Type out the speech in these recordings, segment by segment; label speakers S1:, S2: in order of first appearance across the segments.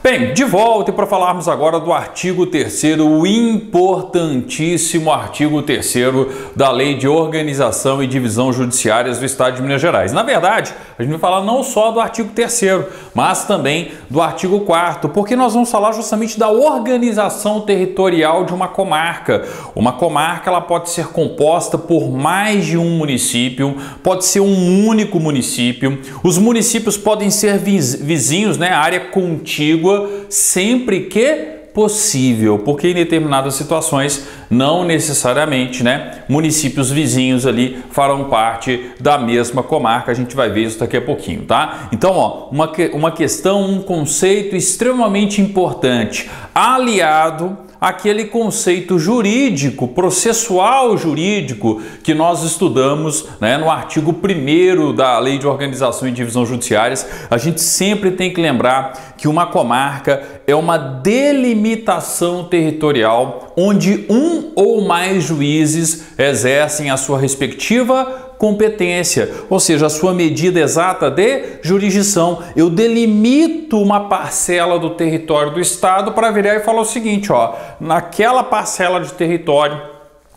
S1: Bem, de volta para falarmos agora do artigo 3º, o importantíssimo artigo 3º da Lei de Organização e Divisão Judiciárias do Estado de Minas Gerais. Na verdade, a gente vai falar não só do artigo 3º, mas também do artigo 4º, porque nós vamos falar justamente da organização territorial de uma comarca. Uma comarca, ela pode ser composta por mais de um município, pode ser um único município. Os municípios podem ser vizinhos, né, área contígua, sempre que possível, porque em determinadas situações não necessariamente, né, municípios vizinhos ali farão parte da mesma comarca. A gente vai ver isso daqui a pouquinho, tá? Então, ó, uma questão, um conceito extremamente importante, aliado àquele conceito jurídico, processual jurídico que nós estudamos, né, no artigo 1º da Lei de Organização e Divisão Judiciárias. A gente sempre tem que lembrar que uma comarca é uma delimitação territorial onde um ou mais juízes exercem a sua respectiva competência, ou seja, a sua medida exata de jurisdição. Eu delimito uma parcela do território do estado para virar e falar o seguinte, ó, naquela parcela de território,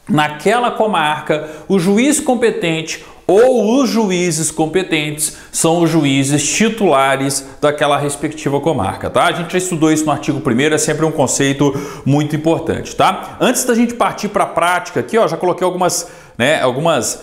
S1: naquela comarca, o juiz competente ou os juízes competentes são os juízes titulares daquela respectiva comarca, tá? A gente já estudou isso no artigo 1º, é sempre um conceito muito importante, tá? Antes da gente partir para a prática aqui, ó, já coloquei algumas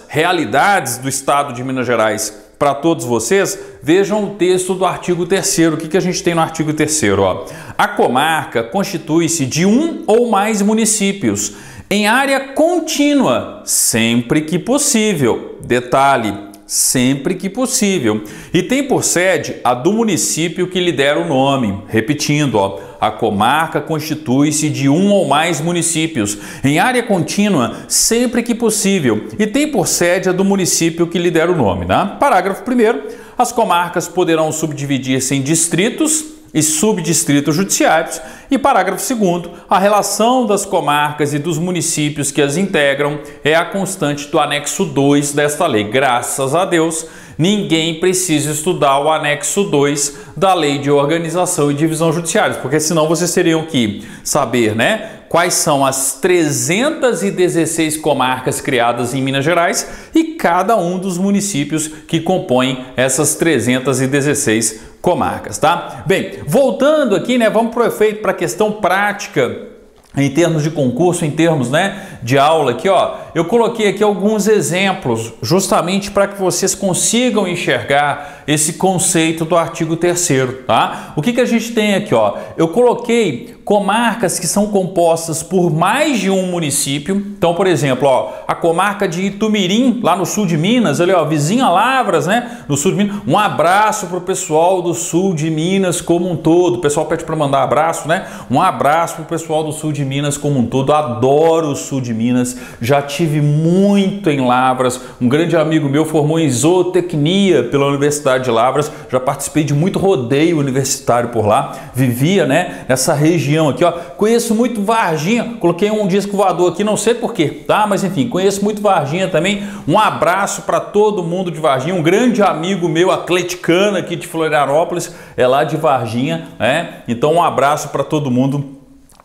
S1: realidades do estado de Minas Gerais para todos vocês. Vejam o texto do artigo 3º. O que a gente tem no artigo 3º? Ó? A comarca constitui-se de um ou mais municípios em área contínua, sempre que possível. Detalhe, sempre que possível. E tem por sede a do município que lhe der o nome. Repetindo, ó, a comarca constitui-se de um ou mais municípios em área contínua, sempre que possível. E tem por sede a do município que lhe der o nome, né? Parágrafo 1º. As comarcas poderão subdividir-se em distritos e subdistritos judiciários. E parágrafo 2º, a relação das comarcas e dos municípios que as integram é a constante do anexo 2 desta lei. Graças a Deus, ninguém precisa estudar o anexo 2 da Lei de Organização e Divisão Judiciárias, porque senão vocês teriam que saber, né, quais são as 316 comarcas criadas em Minas Gerais e cada um dos municípios que compõem essas 316 comarcas, tá? Bem, voltando aqui, né, vamos para o efeito, para a questão prática, em termos de concurso, em termos, né, de aula aqui, ó, eu coloquei aqui alguns exemplos justamente para que vocês consigam enxergar esse conceito do artigo 3º, tá? O que a gente tem aqui, ó? Eu coloquei comarcas que são compostas por mais de um município. Então, por exemplo, ó, a comarca de Itumirim, lá no sul de Minas, ali, ó, vizinha Lavras, né, no sul de Minas. Um abraço para o pessoal do sul de Minas como um todo. O pessoal pede para mandar abraço, né? Um abraço para o pessoal do sul de Minas como um todo. Adoro o sul de Minas, já tive muito em Lavras. Um grande amigo meu formou em zootecnia pela Universidade de Lavras. Já participei de muito rodeio universitário por lá. Vivia, né, nessa região aqui, ó. Conheço muito Varginha, coloquei um disco voador aqui, não sei porquê, tá? Mas enfim, conheço muito Varginha também. Um abraço para todo mundo de Varginha. Um grande amigo meu, atleticano aqui de Florianópolis, é lá de Varginha, né? Então um abraço para todo mundo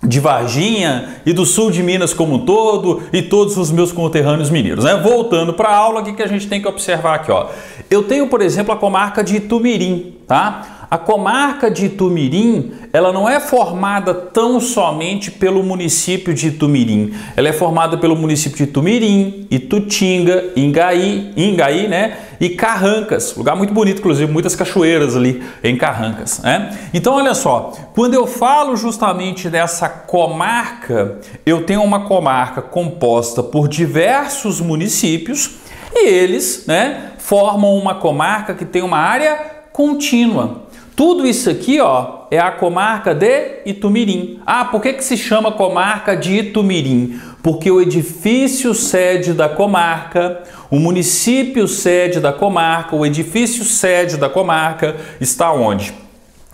S1: de Varginha e do sul de Minas como um todo e todos os meus conterrâneos mineiros, né? Voltando para a aula, o que a gente tem que observar aqui, ó? Eu tenho, por exemplo, a comarca de Itumirim, tá? A comarca de Itumirim, ela não é formada tão somente pelo município de Itumirim. Ela é formada pelo município de Itumirim, Itutinga, Ingaí, né? E Carrancas. Lugar muito bonito, inclusive, muitas cachoeiras ali em Carrancas, né? Então, olha só, quando eu falo justamente dessa comarca, eu tenho uma comarca composta por diversos municípios e eles, né, formam uma comarca que tem uma área contínua. Tudo isso aqui, ó, é a comarca de Itumirim. Ah, por que se chama comarca de Itumirim? Porque o edifício sede da comarca, o município sede da comarca, o edifício sede da comarca está onde?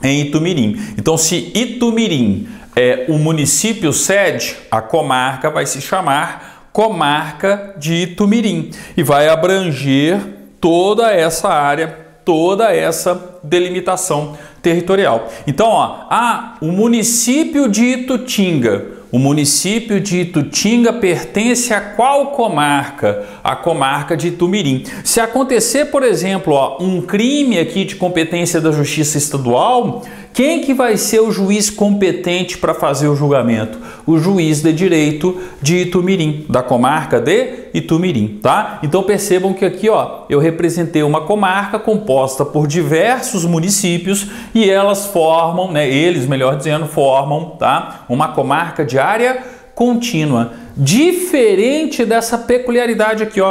S1: Em Itumirim. Então, se Itumirim é o município sede, a comarca vai se chamar comarca de Itumirim e vai abranger toda essa área, toda essa delimitação territorial. Então, o município de Itutinga. O município de Itutinga pertence a qual comarca? A comarca de Itumirim. Se acontecer, por exemplo, um crime aqui de competência da Justiça Estadual, quem que vai ser o juiz competente para fazer o julgamento? O juiz de direito de Itumirim, da comarca de Itumirim, tá? Então percebam que aqui, eu representei uma comarca composta por diversos municípios e elas formam, eles, melhor dizendo, formam, tá? Uma comarca de área contínua. Diferente dessa peculiaridade aqui,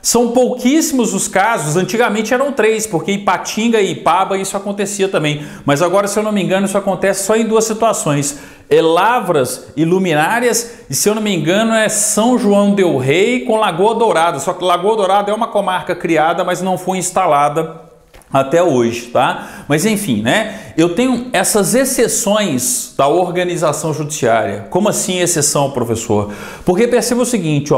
S1: São pouquíssimos os casos, antigamente eram 3, porque Ipatinga e Ipaba isso acontecia também. Mas agora, se eu não me engano, isso acontece só em 2 situações. Lavras e Luminárias, e se eu não me engano é São João del Rei com Lagoa Dourada. Só que Lagoa Dourada é uma comarca criada, mas não foi instalada até hoje, tá? Mas enfim, eu tenho essas exceções da organização judiciária. Como assim exceção, professor? Porque perceba o seguinte,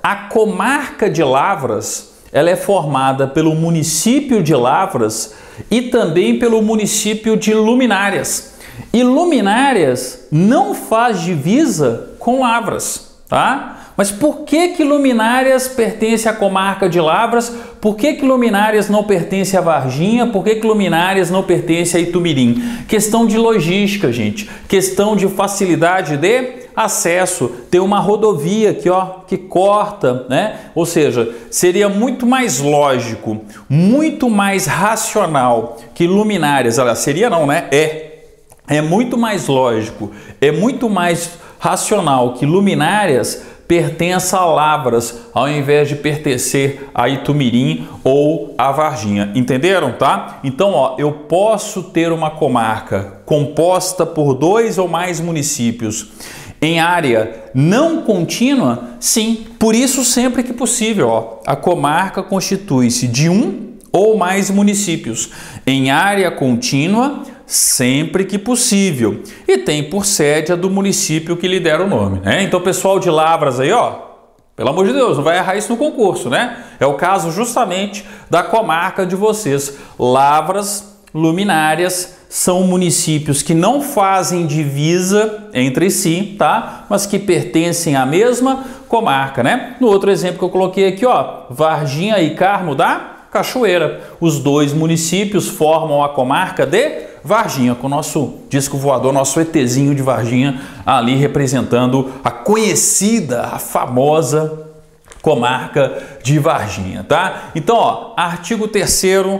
S1: a comarca de Lavras, ela é formada pelo município de Lavras e também pelo município de Luminárias. E Luminárias não faz divisa com Lavras, tá? Mas por que Luminárias pertence à comarca de Lavras? Por que Luminárias não pertence a Varginha? Por que Luminárias não pertence a Itumirim? Questão de logística, gente. Questão de facilidade de acesso. Tem uma rodovia aqui, que corta, Ou seja, seria muito mais lógico, muito mais racional que Luminárias, seria não, É muito mais lógico, é muito mais racional que Luminárias pertença a Lavras, ao invés de pertencer a Itumirim ou a Varginha. Entenderam, tá? Então, eu posso ter uma comarca composta por 2 ou mais municípios em área não contínua? Sim, por isso sempre que possível, a comarca constitui-se de 1 ou mais municípios em área contínua, sempre que possível, e tem por sede a do município que lhe der o nome, Então, pessoal de Lavras aí, pelo amor de Deus, não vai errar isso no concurso, É o caso justamente da comarca de vocês. Lavras, Luminárias são municípios que não fazem divisa entre si, tá? Mas que pertencem à mesma comarca, No outro exemplo que eu coloquei aqui, Varginha e Carmo da Cachoeira. Os 2 municípios formam a comarca de Varginha, com o nosso disco voador, nosso ETzinho de Varginha ali representando a conhecida, a famosa comarca de Varginha, tá? Então, artigo 3º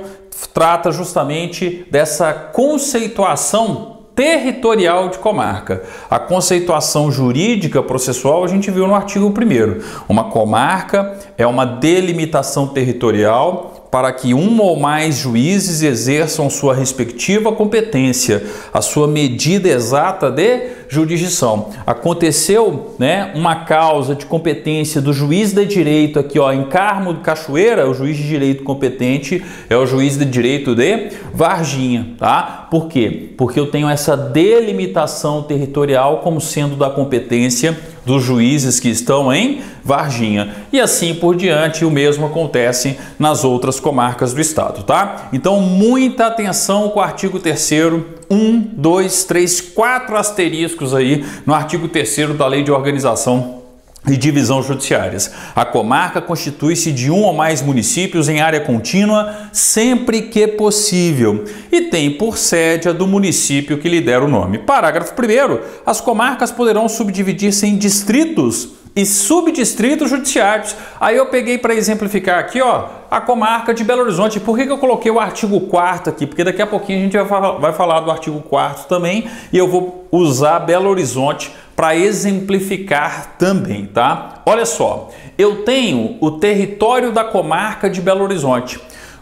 S1: trata justamente dessa conceituação territorial de comarca. A conceituação jurídica processual a gente viu no artigo 1º. Uma comarca é uma delimitação territorial para que um ou mais juízes exerçam sua respectiva competência, a sua medida exata de jurisdição. Aconteceu, uma causa de competência do juiz de direito aqui, em Carmo de Cachoeira, o juiz de direito competente é o juiz de direito de Varginha, tá? Por quê? Porque eu tenho essa delimitação territorial como sendo da competência dos juízes que estão em Varginha. E assim por diante, o mesmo acontece nas outras comarcas do estado, tá? Então, muita atenção com o artigo 3º, 1, 2, 3, 4 asteriscos aí no artigo 3º da Lei de Organização e Divisão Judiciárias. A comarca constitui-se de 1 ou mais municípios em área contínua sempre que possível e tem por sede a do município que lhe der o nome. Parágrafo 1º. As comarcas poderão subdividir-se em distritos e subdistritos judiciários. Aí eu peguei para exemplificar aqui, a comarca de Belo Horizonte. Por que eu coloquei o artigo 4º aqui? Porque daqui a pouquinho a gente vai falar do artigo 4º também e eu vou usar Belo Horizonte para exemplificar também, tá? Olha só, eu tenho o território da comarca de Belo Horizonte.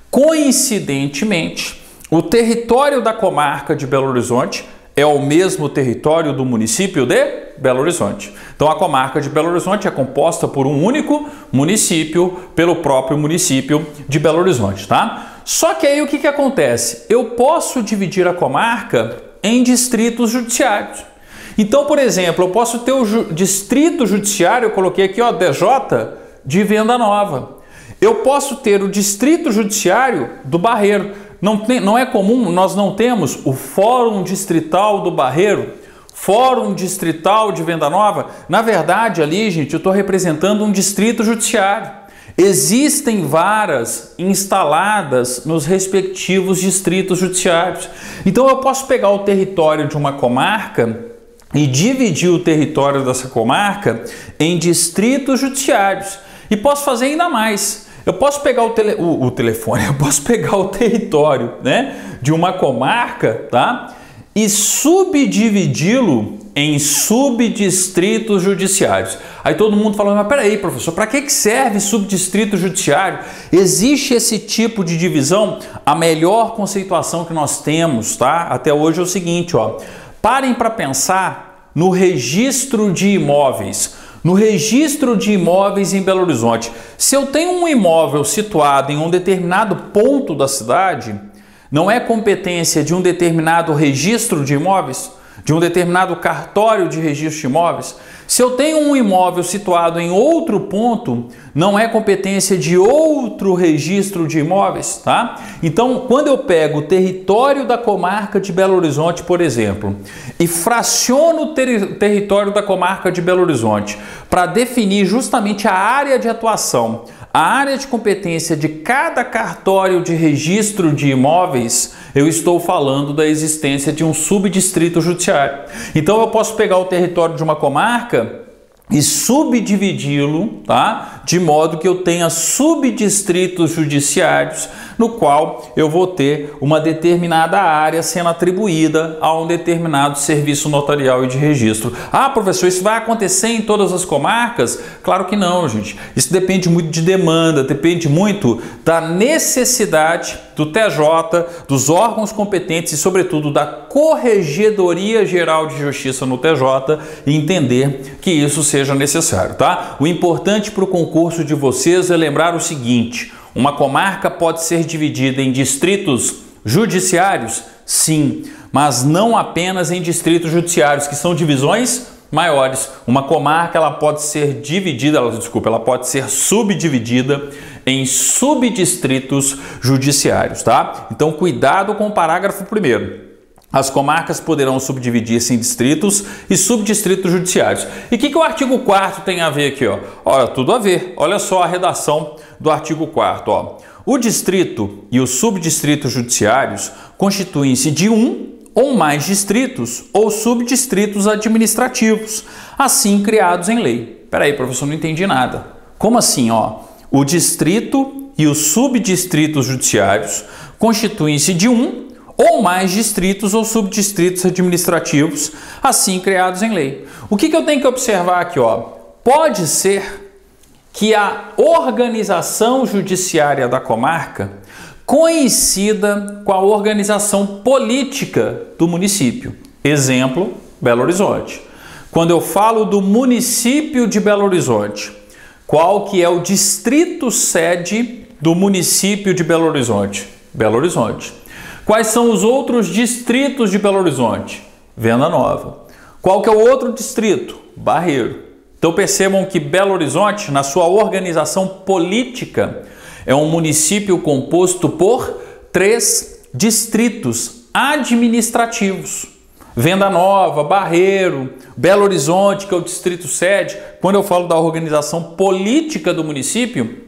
S1: Coincidentemente, o território da comarca de Belo Horizonte é o mesmo território do município de Belo Horizonte. Então, a comarca de Belo Horizonte é composta por um único município, pelo próprio município de Belo Horizonte, tá? Só que aí o que acontece? Eu posso dividir a comarca em distritos judiciários. Então, por exemplo, eu posso ter o distrito judiciário, eu coloquei aqui, ó, DJ de Venda Nova. Eu posso ter o distrito judiciário do Barreiro. Não é comum, nós não temos o Fórum Distrital do Barreiro, Fórum Distrital de Venda Nova. Na verdade, ali, gente, eu estou representando um distrito judiciário. Existem varas instaladas nos respectivos distritos judiciários. Então, eu posso pegar o território de uma comarca e dividir o território dessa comarca em distritos judiciários. E posso fazer ainda mais. Eu posso pegar o telefone, eu posso pegar o território, né, de uma comarca, tá? E subdividi-lo em subdistritos judiciários. Aí todo mundo falando, mas peraí, professor, para que serve subdistrito judiciário? Existe esse tipo de divisão? A melhor conceituação que nós temos, tá, até hoje é o seguinte, ó. Parem para pensar no registro de imóveis. No registro de imóveis em Belo Horizonte, se eu tenho um imóvel situado em um determinado ponto da cidade, não é competência de um determinado registro de imóveis, de um determinado cartório de registro de imóveis? Se eu tenho um imóvel situado em outro ponto, não é competência de outro registro de imóveis, tá? Então, quando eu pego o território da comarca de Belo Horizonte, por exemplo, e fraciono o território da comarca de Belo Horizonte para definir justamente a área de atuação, a área de competência de cada cartório de registro de imóveis, eu estou falando da existência de um subdistrito judiciário. Então eu posso pegar o território de uma comarca e subdividi-lo, tá? De modo que eu tenha subdistritos judiciários, no qual eu vou ter uma determinada área sendo atribuída a um determinado serviço notarial e de registro. Ah, professor, isso vai acontecer em todas as comarcas? Claro que não, gente. Isso depende muito de demanda, depende muito da necessidade do TJ, dos órgãos competentes e, sobretudo, da Corregedoria Geral de Justiça no TJ e entender que isso seja necessário, tá? O importante para o concurso de vocês é lembrar o seguinte: uma comarca pode ser dividida em distritos judiciários? Sim, mas não apenas em distritos judiciários, que são divisões maiores. Uma comarca ela pode ser dividida, ela pode ser subdividida em subdistritos judiciários, tá? Então, cuidado com o parágrafo primeiro. As comarcas poderão subdividir-se em distritos e subdistritos judiciários. E o que o artigo 4º tem a ver aqui, ó? Olha, tudo a ver. Olha só a redação do artigo 4º, ó. O distrito e os subdistritos judiciários constituem-se de um ou mais distritos ou subdistritos administrativos, assim criados em lei. Peraí, professor, não entendi nada. Como assim, ó? O distrito e os subdistritos judiciários constituem-se de um ou mais distritos ou subdistritos administrativos, assim criados em lei. O que eu tenho que observar aqui, ó? Pode ser que a organização judiciária da comarca coincida com a organização política do município. Exemplo, Belo Horizonte. Quando eu falo do município de Belo Horizonte, qual que é o distrito sede do município de Belo Horizonte? Belo Horizonte. Quais são os outros distritos de Belo Horizonte? Venda Nova. Qual que é o outro distrito? Barreiro. Então percebam que Belo Horizonte, na sua organização política, é um município composto por 3 distritos administrativos. Venda Nova, Barreiro, Belo Horizonte, que é o distrito sede. Quando eu falo da organização política do município,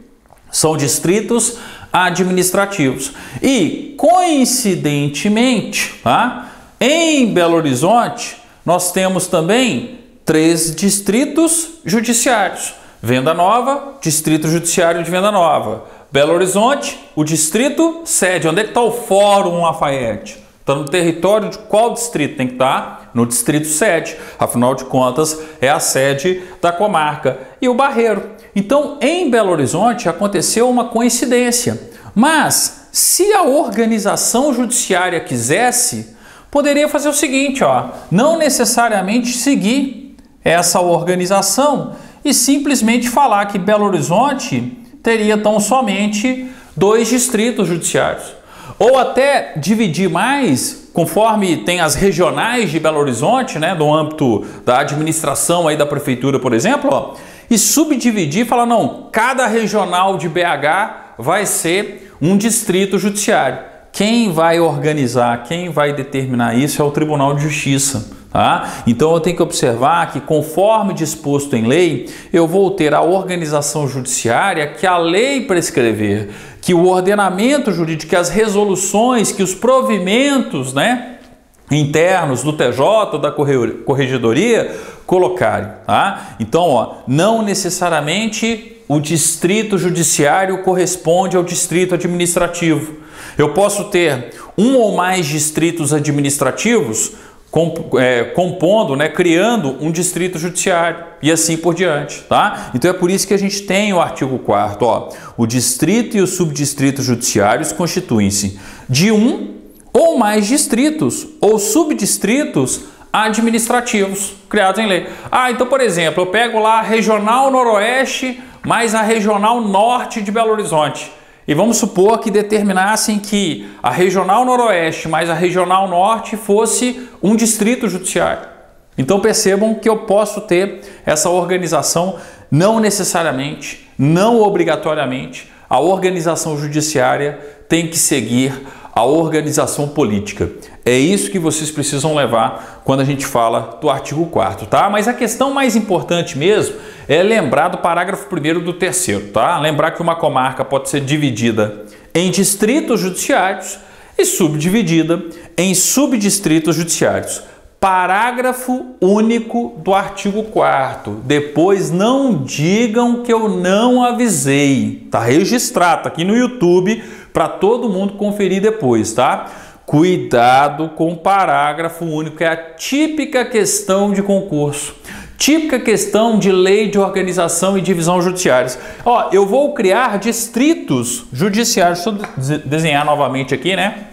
S1: são distritos administrativos. E, coincidentemente, tá? Em Belo Horizonte, nós temos também 3 distritos judiciários. Venda Nova, Distrito Judiciário de Venda Nova. Belo Horizonte, o distrito sede. Onde é que está o Fórum Lafayette? Está no território de qual distrito? Tem que estar no distrito sede. Afinal de contas, é a sede da comarca. E o Barreiro. Então, em Belo Horizonte, aconteceu uma coincidência. Mas, se a organização judiciária quisesse, poderia fazer o seguinte, ó, não necessariamente seguir essa organização e simplesmente falar que Belo Horizonte teria tão somente 2 distritos judiciários. Ou até dividir mais conforme tem as regionais de Belo Horizonte, né, no âmbito da administração aí da prefeitura, por exemplo, ó, e subdividir, falar, não, cada regional de BH vai ser um distrito judiciário. Quem vai organizar, quem vai determinar isso é o Tribunal de Justiça. Tá? Então eu tenho que observar que, conforme disposto em lei, eu vou ter a organização judiciária que a lei prescrever, que o ordenamento jurídico, que as resoluções, que os provimentos, né, internos do TJ, da Corregedoria, colocarem. Tá? Então, ó, não necessariamente o distrito judiciário corresponde ao distrito administrativo. Eu posso ter um ou mais distritos administrativos compondo, né, criando um distrito judiciário e assim por diante, tá? Então é por isso que a gente tem o artigo 4º, ó, o distrito e os subdistritos judiciários constituem-se de um ou mais distritos ou subdistritos administrativos criados em lei. Ah, então, por exemplo, eu pego lá a Regional Noroeste mais a Regional Norte de Belo Horizonte. E vamos supor que determinassem que a Regional Noroeste mais a Regional Norte fosse um distrito judiciário. Então percebam que eu posso ter essa organização, não necessariamente, não obrigatoriamente, a organização judiciária tem que seguir a organização política. É isso que vocês precisam levar quando a gente fala do artigo 4º, tá? Mas a questão mais importante mesmo é lembrar do parágrafo 1º do 3º, tá? Lembrar que uma comarca pode ser dividida em distritos judiciários e subdividida em subdistritos judiciários. Parágrafo único do artigo 4º. Depois não digam que eu não avisei. Tá registrado, tá aqui no YouTube para todo mundo conferir depois, tá? Cuidado com o parágrafo único, é a típica questão de concurso. Típica questão de lei de organização e divisão judiciárias. Ó, eu vou criar distritos judiciários. Deixa eu desenhar novamente aqui, né?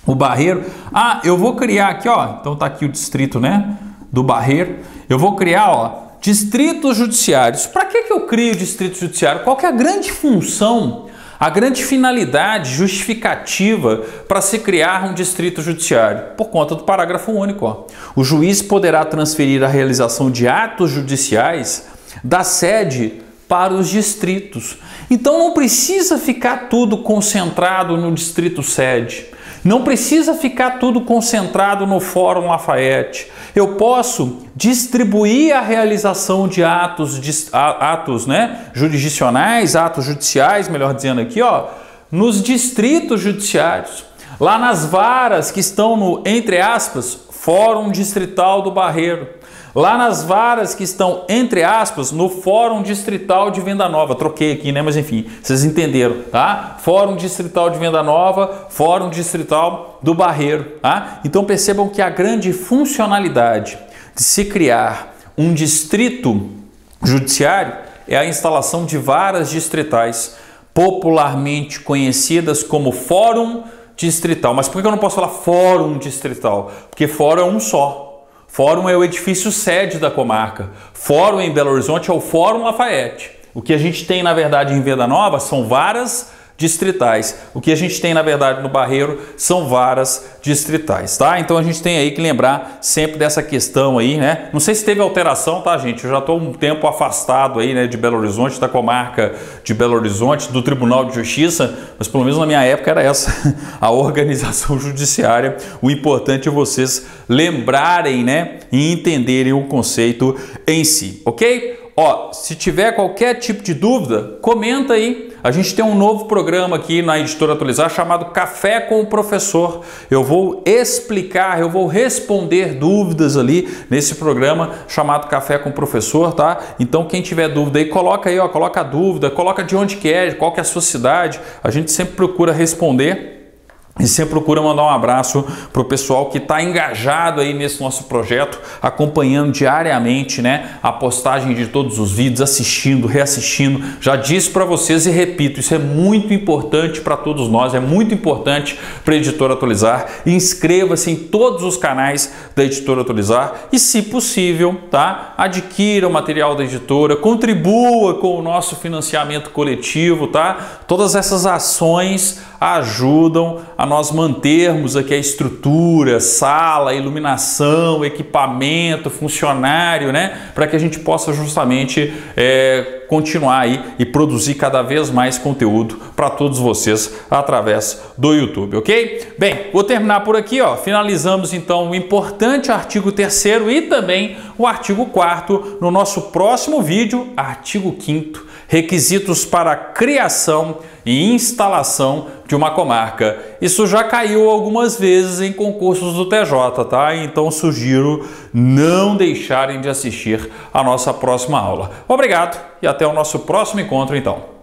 S1: O Barreiro. Ah, eu vou criar aqui, ó. Então tá aqui o distrito, né? Do Barreiro. Eu vou criar, ó, distritos judiciários. Para que eu crio distrito judiciário? Qual que é a grande função, a grande finalidade justificativa para se criar um distrito judiciário? Por conta do parágrafo único. Ó. O juiz poderá transferir a realização de atos judiciais da sede para os distritos. Então não precisa ficar tudo concentrado no distrito sede. Não precisa ficar tudo concentrado no Fórum Lafayette. Eu posso distribuir a realização de atos né, jurisdicionais, atos judiciais, melhor dizendo aqui, ó, nos distritos judiciários. Lá nas varas que estão no, entre aspas, Fórum Distrital do Barreiro. Lá nas varas que estão, entre aspas, no Fórum Distrital de Venda Nova. Troquei aqui, né? Mas enfim, vocês entenderam, tá? Fórum Distrital de Venda Nova, Fórum Distrital do Barreiro, tá? Então percebam que a grande funcionalidade de se criar um distrito judiciário é a instalação de varas distritais, popularmente conhecidas como Fórum Distrital. Mas por que eu não posso falar Fórum Distrital? Porque Fórum é um só. Fórum é o edifício sede da comarca. Fórum em Belo Horizonte é o Fórum Lafayette. O que a gente tem, na verdade, em Venda Nova são varas distritais. O que a gente tem, na verdade, no Barreiro são varas distritais, tá? Então a gente tem aí que lembrar sempre dessa questão aí, né? Não sei se teve alteração, tá, gente? Eu já estou um tempo afastado aí, né, de Belo Horizonte, da comarca de Belo Horizonte, do Tribunal de Justiça, mas pelo menos na minha época era essa a organização judiciária. O importante é vocês lembrarem, né, e entenderem o conceito em si, ok? Ó, se tiver qualquer tipo de dúvida, comenta aí. A gente tem um novo programa aqui na Editora Atualizar chamado Café com o Professor. Eu vou explicar, eu vou responder dúvidas ali nesse programa chamado Café com o Professor, tá? Então quem tiver dúvida aí, coloca aí, ó, coloca a dúvida, coloca de onde que é, qual que é a sua cidade. A gente sempre procura responder. E sempre procura mandar um abraço para o pessoal que está engajado aí nesse nosso projeto, acompanhando diariamente, né, a postagem de todos os vídeos, assistindo, reassistindo. Já disse para vocês e repito, isso é muito importante para todos nós, é muito importante para a Editora Atualizar. Inscreva-se em todos os canais da Editora Atualizar e, se possível, tá, adquira o material da editora, contribua com o nosso financiamento coletivo, tá? Todas essas ações ajudam a nós mantermos aqui a estrutura, sala, iluminação, equipamento, funcionário, né? Para que a gente possa justamente continuar aí e produzir cada vez mais conteúdo para todos vocês através do YouTube, ok? Bem, vou terminar por aqui, ó. Finalizamos então o importante artigo 3º e também o artigo 4º no nosso próximo vídeo, artigo 5º, requisitos para criação e instalação de uma comarca. Isso já caiu algumas vezes em concursos do TJ, tá? Então sugiro não deixarem de assistir a nossa próxima aula. Obrigado e até o nosso próximo encontro então.